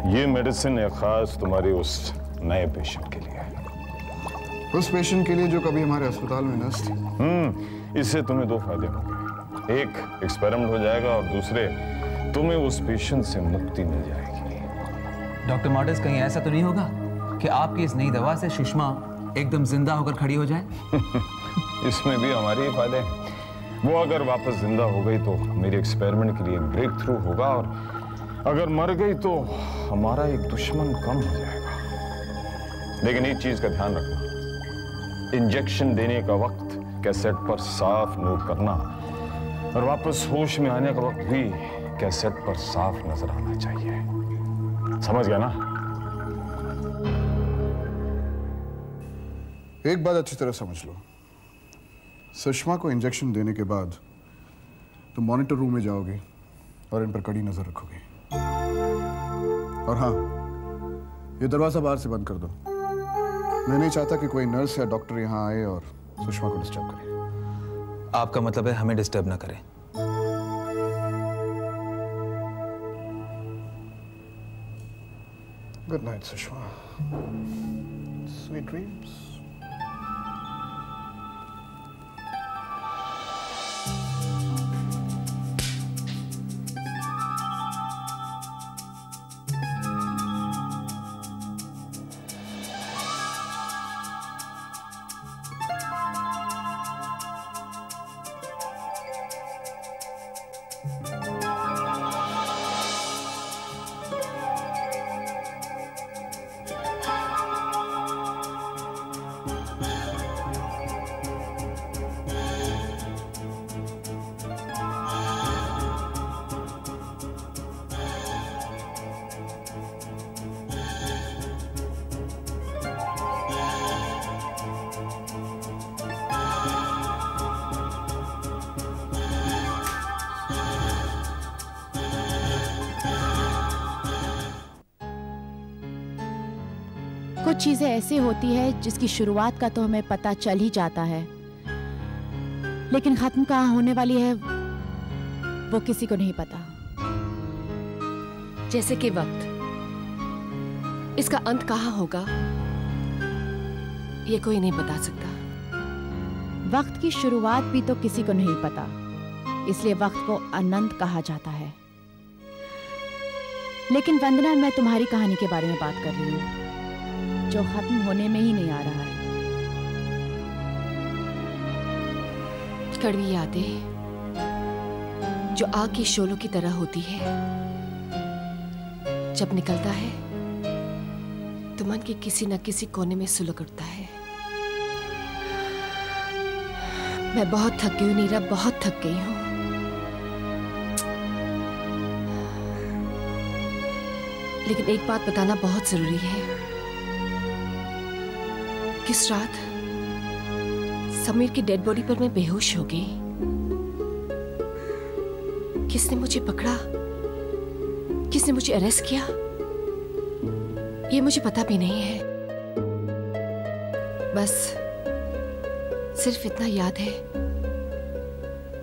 ये मेडिसिन एक खास तुम्हारी उस नए पेशेंट के लिए है। उस पेशेंट के लिए जो कभी हमारे अस्पताल में नर्स थी। इससे तुम्हें दो फायदे होंगे। एक, एक्सपेरिमेंट हो जाएगा, और दूसरे, तुम्हें उस पेशेंट से मुक्ति मिल जाएगी। डॉक्टर मॉर्टिस, कहीं ऐसा तो नहीं होगा कि आपकी इस नई दवा से सुषमा एकदम जिंदा होकर खड़ी हो जाए? इसमें भी हमारे ही फायदे हैं। वो अगर वापस जिंदा हो गई तो मेरे एक्सपेरिमेंट के लिए ब्रेक थ्रू होगा, और अगर मर गई तो हमारा एक दुश्मन कम हो जाएगा। लेकिन एक चीज का ध्यान रखना, इंजेक्शन देने का वक्त कैसेट पर साफ नोट करना, और वापस होश में आने का वक्त भी कैसेट पर साफ नजर आना चाहिए। समझ गया ना? एक बात अच्छी तरह समझ लो, सुषमा को इंजेक्शन देने के बाद तुम मॉनिटर रूम में जाओगे और इन पर कड़ी नजर रखोगे। और हाँ, ये दरवाजा बाहर से बंद कर दो। मैं नहीं चाहता कि कोई नर्स या डॉक्टर यहाँ आए और सुषमा को डिस्टर्ब करे। आपका मतलब है हमें डिस्टर्ब ना करें? Good night Sushma, sweet dreams. कुछ चीजें ऐसी होती है जिसकी शुरुआत का तो हमें पता चल ही जाता है, लेकिन खत्म कहाँ होने वाली है वो किसी को नहीं पता। जैसे कि वक्त, इसका अंत कहाँ होगा ये कोई नहीं बता सकता। वक्त की शुरुआत भी तो किसी को नहीं पता, इसलिए वक्त को अनंत कहा जाता है। लेकिन वंदना, मैं तुम्हारी कहानी के बारे में बात कर रही हूँ, जो खत्म होने में ही नहीं आ रहा है। कड़वी यादें जो आग की शोलों की तरह होती है, जब निकलता है तो मन के किसी न किसी कोने में सुलग उठता है। मैं बहुत थक गई हूँ नीरा, बहुत थक गई हूँ। लेकिन एक बात बताना बहुत जरूरी है। किस रात समीर की डेड बॉडी पर मैं बेहोश हो गई। किसने मुझे पकड़ा, किसने मुझे अरेस्ट किया, ये मुझे पता भी नहीं है। बस सिर्फ इतना याद है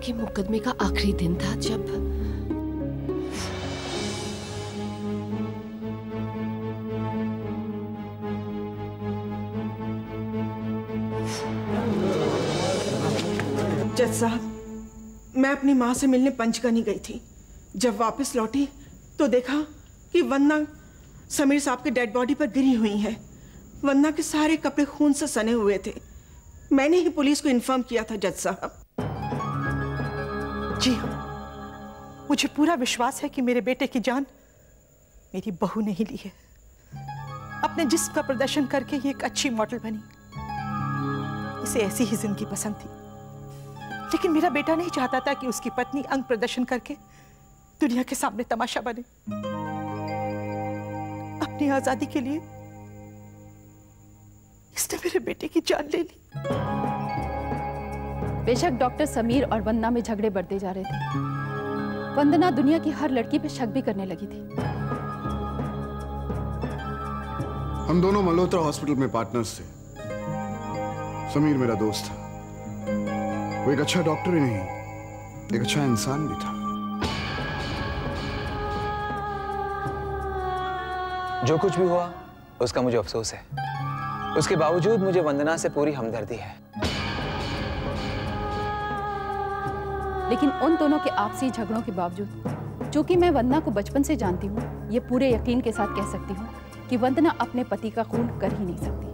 कि मुकदमे का आखिरी दिन था जब जज साहब, मैं अपनी माँ से मिलने पंचगनी गई थी। जब वापस लौटी तो देखा कि वंदना समीर साहब के डेड बॉडी पर गिरी हुई है। वंदना के सारे कपड़े खून से सने हुए थे। मैंने ही पुलिस को इन्फॉर्म किया था जज साहब। जी हाँ, मुझे पूरा विश्वास है कि मेरे बेटे की जान मेरी बहू ने ही ली है। अपने जिस्म का प्रदर्शन करके ये एक अच्छी मॉडल बनी। इसे ऐसी ही जिंदगी पसंद थी, लेकिन मेरा बेटा नहीं चाहता था कि उसकी पत्नी अंग प्रदर्शन करके दुनिया के सामने तमाशा बने। अपनी आजादी के लिए इसने मेरे बेटे की जान ले ली। बेशक डॉक्टर समीर और वंदना में झगड़े बढ़ते जा रहे थे। वंदना दुनिया की हर लड़की पे शक भी करने लगी थी। हम दोनों मल्होत्रा हॉस्पिटल में पार्टनर्स थे। समीर मेरा दोस्त था। वो एक अच्छा डॉक्टर ही नहीं, एक अच्छा इंसान भी था। जो कुछ भी हुआ उसका मुझे अफसोस है। उसके बावजूद मुझे वंदना से पूरी हमदर्दी है। लेकिन उन दोनों के आपसी झगड़ों के बावजूद, चूंकि मैं वंदना को बचपन से जानती हूँ, ये पूरे यकीन के साथ कह सकती हूँ कि वंदना अपने पति का खून कर ही नहीं सकती।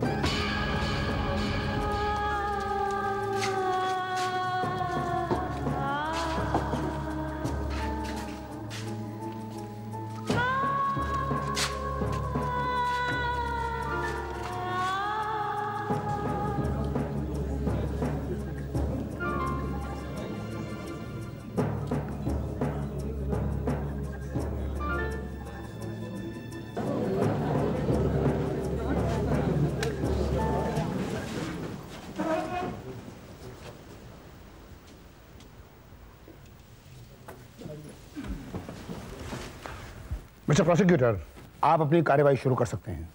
मिस्टर प्रोसिक्यूटर, आप अपनी कार्यवाही शुरू कर सकते हैं।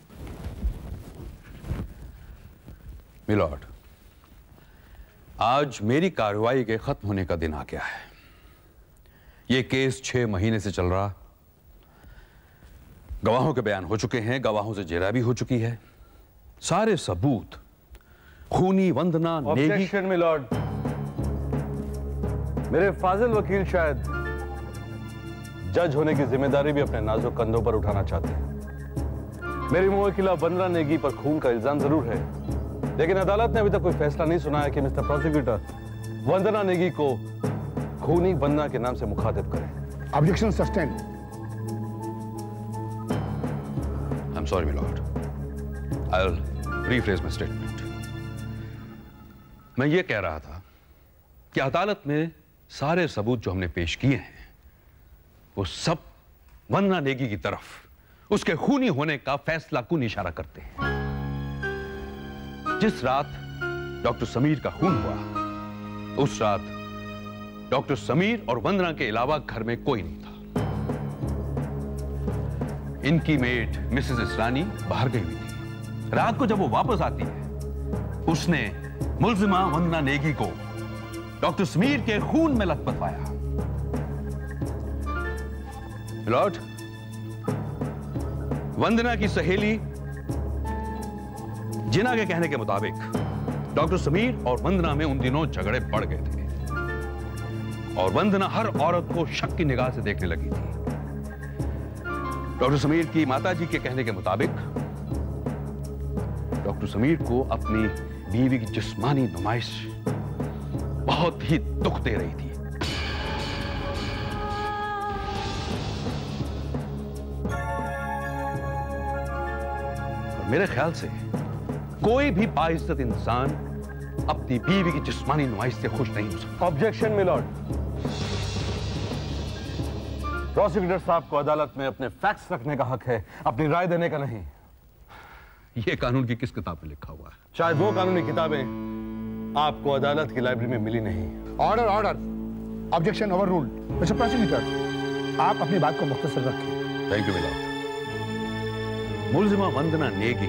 मिलॉर्ड, आज मेरी कार्रवाई के खत्म होने का दिन आ गया है। यह केस 6 महीने से चल रहा। गवाहों के बयान हो चुके हैं, गवाहों से जेराबी हो चुकी है। सारे सबूत खूनी वंदना नेगी। Objection milord. मेरे फाजिल वकील शायद जज होने की जिम्मेदारी भी अपने नाजुक कंधों पर उठाना चाहते हैं। मेरी मुवक्किला वंदना नेगी पर खून का इल्जाम जरूर है, लेकिन अदालत ने अभी तक कोई फैसला नहीं सुनाया कि मिस्टर प्रोसिक्यूटर वंदना नेगी को खूनी वंदना के नाम से मुखातिब करें। Objection sustained. I am sorry milord, I will rephrase my statement. मैं ये कह रहा था कि अदालत में सारे सबूत जो हमने पेश किए हैं वो सब वंदना नेगी की तरफ, उसके खूनी होने का फैसला कुन इशारा करते हैं। जिस रात डॉक्टर समीर का खून हुआ, उस रात डॉक्टर समीर और वंदना के अलावा घर में कोई नहीं था। इनकी मेड मिसेस इसरानी बाहर गई हुई थी। रात को जब वो वापस आती है, उसने मुल्जिमा वंदना नेगी को डॉक्टर समीर के खून में लथपथ पाया। लॉर्ड, वंदना की सहेली जिना के कहने के मुताबिक डॉक्टर समीर और वंदना में उन दिनों झगड़े बढ़ गए थे और वंदना हर औरत को शक की निगाह से देखने लगी थी। डॉक्टर समीर की माताजी के कहने के मुताबिक डॉक्टर समीर को अपनी बीवी की जिस्मानी नुमाइश बहुत ही दुख दे रही थी। मेरे ख्याल से कोई भी बाइज्जत इंसान अपनी बीवी की जिस्मानी नुमाइश से खुश नहीं हो सकता। Objection milord. प्रोसिक्यूटर साहब को अदालत में अपने फैक्ट्स रखने का हक है, अपनी राय देने का नहीं। यह कानून की किस किताब में लिखा हुआ है? शायद वो कानूनी किताबें आपको अदालत की लाइब्रेरी में मिली नहीं। Order order. Objection overruled. Mister prosecutor, आप अपनी बात को मुख्तसर रखें। Thank you my lord. मुल्जिमा वंदना नेगी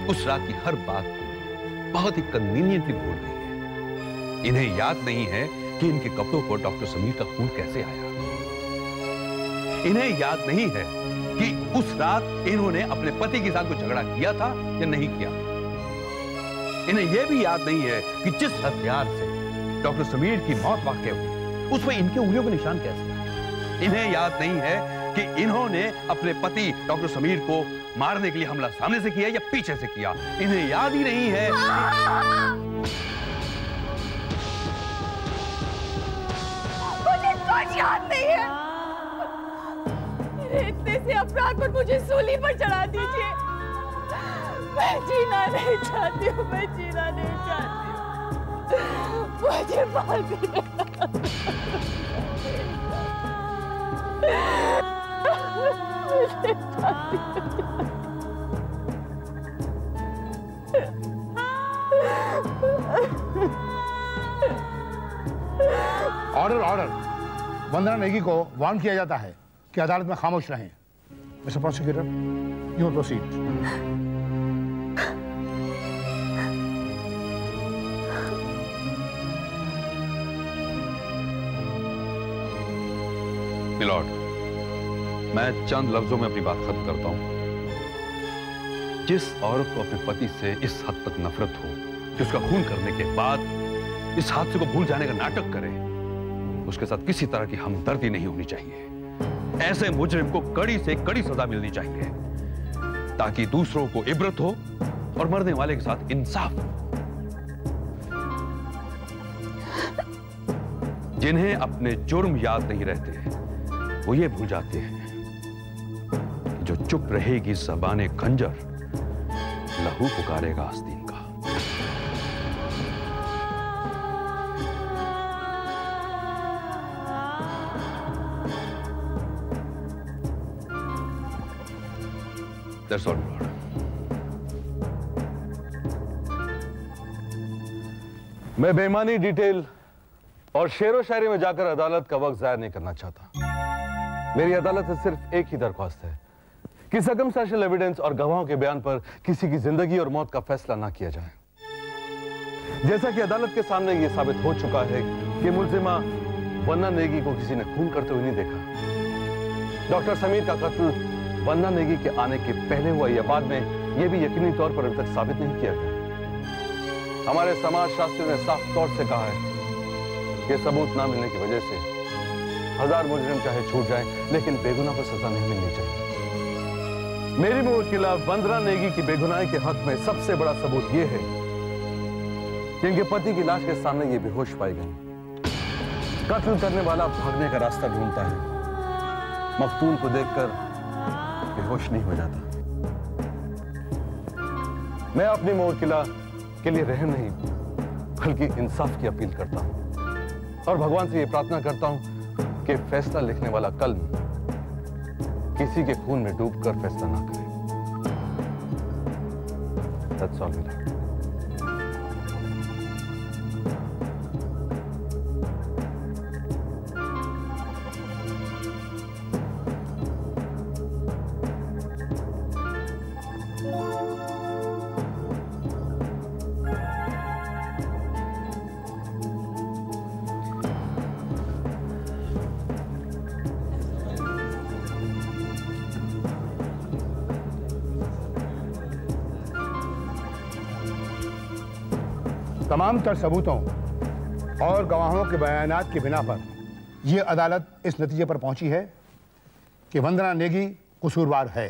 उस रात की हर बात को बहुत ही कन्वीनियंटली भूल गई है। इन्हें याद नहीं है कि इनके कपड़ों पर डॉक्टर समीर का खून कैसे आया। इन्हें याद नहीं है कि उस रात इन्होंने अपने पति के साथ कोई झगड़ा किया था या नहीं किया। इन्हें यह भी याद नहीं है कि जिस हथियार से डॉक्टर समीर की मौत वाक़ई हुई, उस पर इनके उंगलियों के निशान कैसे आए। इन्हें याद नहीं है कि इन्होंने अपने पति डॉक्टर समीर को मारने के लिए हमला सामने से किया या पीछे से किया। इन्हें याद ही नहीं है मुझे कुछ याद नहीं है। इतने से अपराध पर मुझे सूली पर चढ़ा दीजिए। मैं जीना नहीं चाहती हूँ, मैं जीना नहीं चाहती हूँ। मुझे फांसी देना। मुझे फांसी ऑर्डर ऑर्डर। वंदना नेगी को वार्न किया जाता है कि अदालत में खामोश रहें। Mister prosecutor, you may proceed. Milord, मैं चंद लफ्जों में अपनी बात खत्म करता हूं। जिस औरत को अपने पति से इस हद तक नफरत हो कि उसका खून करने के बाद इस हादसे को भूल जाने का नाटक करे, उसके साथ किसी तरह की हमदर्दी नहीं होनी चाहिए। ऐसे मुजरिम को कड़ी से कड़ी सजा मिलनी चाहिए ताकि दूसरों को इबरत हो और मरने वाले के साथ इंसाफ हो। जिन्हें अपने जुर्म याद नहीं रहते वो ये भूल जाते हैं कि जो चुप रहेगी ज़बाने खंजर, लहू पुकारेगा आस्तीन का। That's all, my lord. मैं बेईमानी, डिटेल और शेरो शायरी में जाकर अदालत का वक्त जाया नहीं करना चाहता। मेरी अदालत से सिर्फ एक ही दरख्वास्त है कि सर्कमस्टेंशियल एविडेंस और गवाहों के बयान पर किसी की जिंदगी और मौत का फैसला ना किया जाए। जैसा कि अदालत के सामने यह साबित हो चुका है कि मुलजिमा वंदना नेगी को किसी ने खून करते हुए नहीं देखा। डॉक्टर समीर का कत्ल वंदना नेगी के आने के पहले हुआ या बाद में, यह भी यकीनी तौर पर अभी तक साबित नहीं किया गया। हमारे समाज शास्त्रियों ने साफ तौर से कहा है कि सबूत ना मिलने की वजह से 1000 मुजरिम चाहे छूट जाएं, लेकिन बेगुनाह पर सजा नहीं मिलनी चाहिए। मेरी मुवक्किला वंदना नेगी की बेगुनाही के हक में सबसे बड़ा सबूत यह है कि इनके पति की लाश के सामने ये बेहोश पाई गई। कत्ल करने वाला भागने का रास्ता ढूंढता है, मकतूल को देखकर बेहोश नहीं हो जाता। मैं अपनी मुवक्किला के लिए रहम नहीं बल्कि इंसाफ की अपील करता हूं और भगवान से यह प्रार्थना करता हूं कि फैसला लिखने वाला कल्म किसी के खून में डूबकर फैसला ना करे। That's all, my lord. तमाम तर सबूतों और गवाहों के बयानात की बिना पर यह अदालत इस नतीजे पर पहुंची है कि वंदना नेगी कसूरवार है।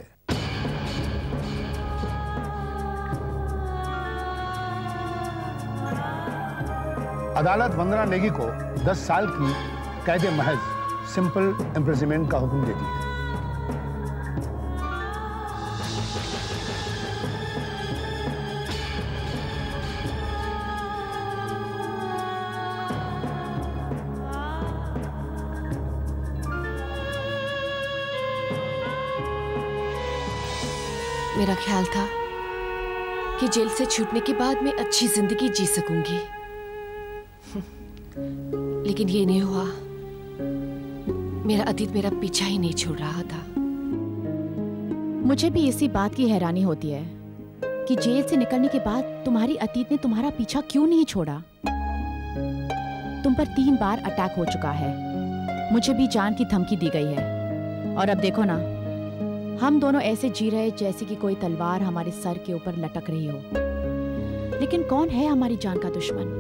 अदालत वंदना नेगी को 10 साल की कैद महज सिंपल इम्प्रिजनमेंट का हुक्म देती है। मेरा ख्याल था कि जेल से छूटने के बाद मैं अच्छी जिंदगी जी सकूंगी, लेकिन ये नहीं हुआ। मेरा अतीत मेरा पीछा ही नहीं छोड़ रहा था। मुझे भी इसी बात की हैरानी होती है कि जेल से निकलने के बाद तुम्हारी अतीत ने तुम्हारा पीछा क्यों नहीं छोड़ा। तुम पर 3 बार अटैक हो चुका है, मुझे भी जान की धमकी दी गई है, और अब देखो ना, हम दोनों ऐसे जी रहे जैसे कि कोई तलवार हमारे सर के ऊपर लटक रही हो। लेकिन कौन है हमारी जान का दुश्मन?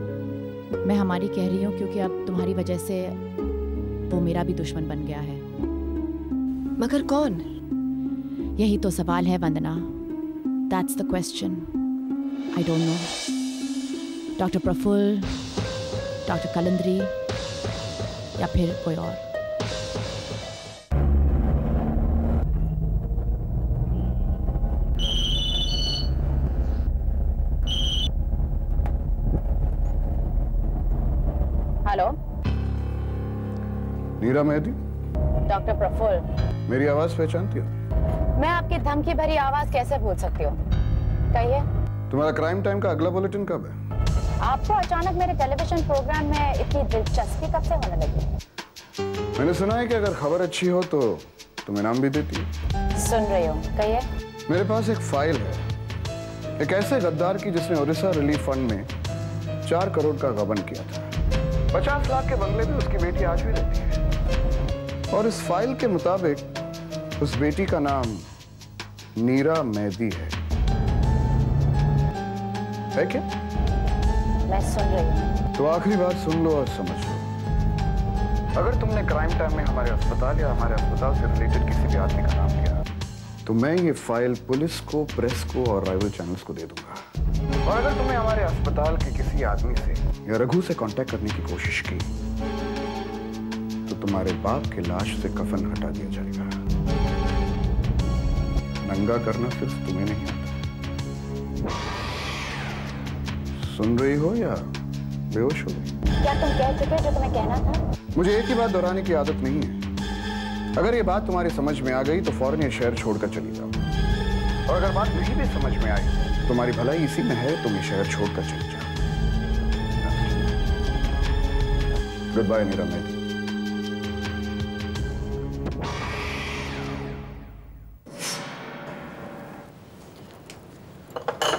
मैं हमारी कह रही हूँ क्योंकि अब तुम्हारी वजह से वो मेरा भी दुश्मन बन गया है। मगर कौन? यही तो सवाल है Vandana. That's the question. I don't know. Doctor Prafull, doctor Kalandari या फिर कोई और। हेलो, नीरा मेहदी। डॉक्टर प्रफुल्ल। मेरी आवाज पहचानती हो? मैं आपकी धमकी भरी आवाज कैसे भूल सकती हूँ? कहिए। तुम्हारा क्राइम टाइम का अगला बुलेटिन कब है? आपको अचानक मेरे टेलीविजन प्रोग्राम में इतनी दिलचस्पी कब से होने लगी? मैंने सुना है कि अगर खबर अच्छी हो तो तुम इनाम भी देती हो। सुन रही हूँ, कहिए। मेरे पास एक फाइल है, एक ऐसे गद्दार की जिसने ओडिशा रिलीफ फंड में 4 करोड़ का गबन किया था। 50 लाख के बंगले में उसकी बेटी आज भी रहती है, और इस फाइल के मुताबिक उस बेटी का नाम नीरा मेहदी है। है क्या? मैं सुन रही हूँ। तो आखिरी बात सुन लो और समझ लो। अगर तुमने क्राइम टाइम में हमारे अस्पताल या हमारे अस्पताल से रिलेटेड किसी भी आदमी का नाम लिया तो मैं ये फाइल पुलिस को, प्रेस को और राइवल चैनल्स को दे दूंगा। और अगर तुमने हमारे अस्पताल के किसी आदमी से या रघु से कांटेक्ट करने की कोशिश की तो तुम्हारे बाप की लाश से कफन हटा दिया जाएगा। नंगा करना सिर्फ तुम्हें नहीं आता। सुन रही हो या बेहोश हो गई? क्या तुम कह चुके जो तुम्हें कहना था? मुझे एक ही बात दोहराने की आदत नहीं है। अगर ये बात तुम्हारी समझ में आ गई तो फौरन ये शहर छोड़कर चली जाओ, और अगर बात नहीं भी समझ में आई तुम्हारी भलाई इसी में है, तुम ये शहर छोड़कर चली जाओ। गुड बाय नीरा मेहदी।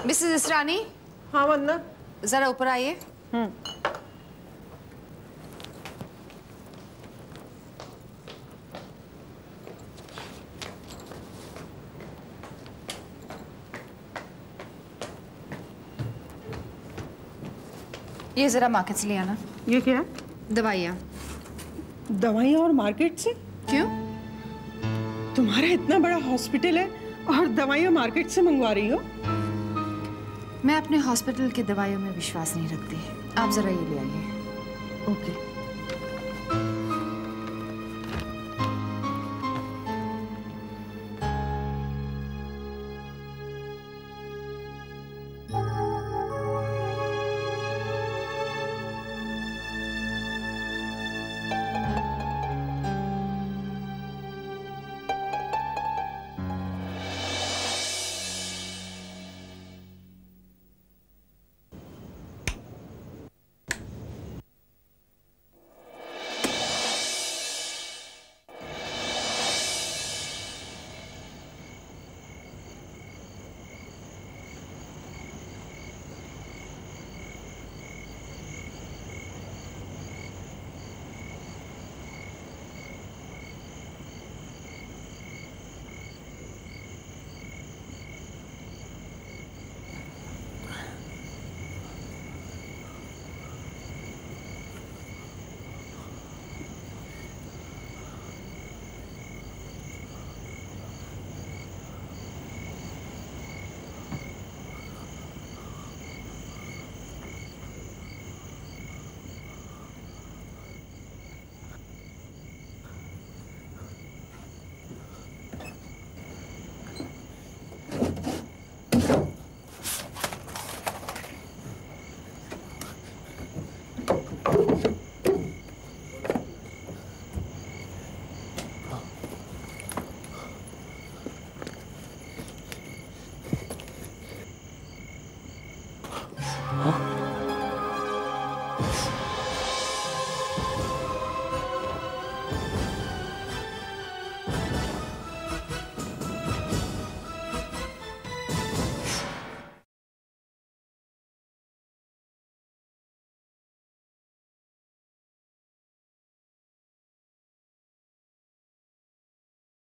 मिसेस इसरानी। हाँ वंदना, जरा ऊपर आइए। ये जरा मार्केट से ले आना। ये क्या है? दवाइयाँ। दवाइयाँ और मार्केट से? क्यों? तुम्हारा इतना बड़ा हॉस्पिटल है और दवाइयाँ मार्केट से मंगवा रही हो? मैं अपने हॉस्पिटल की दवाइयों में विश्वास नहीं रखती। आप जरा ये ले आइए। ओके। हाँ?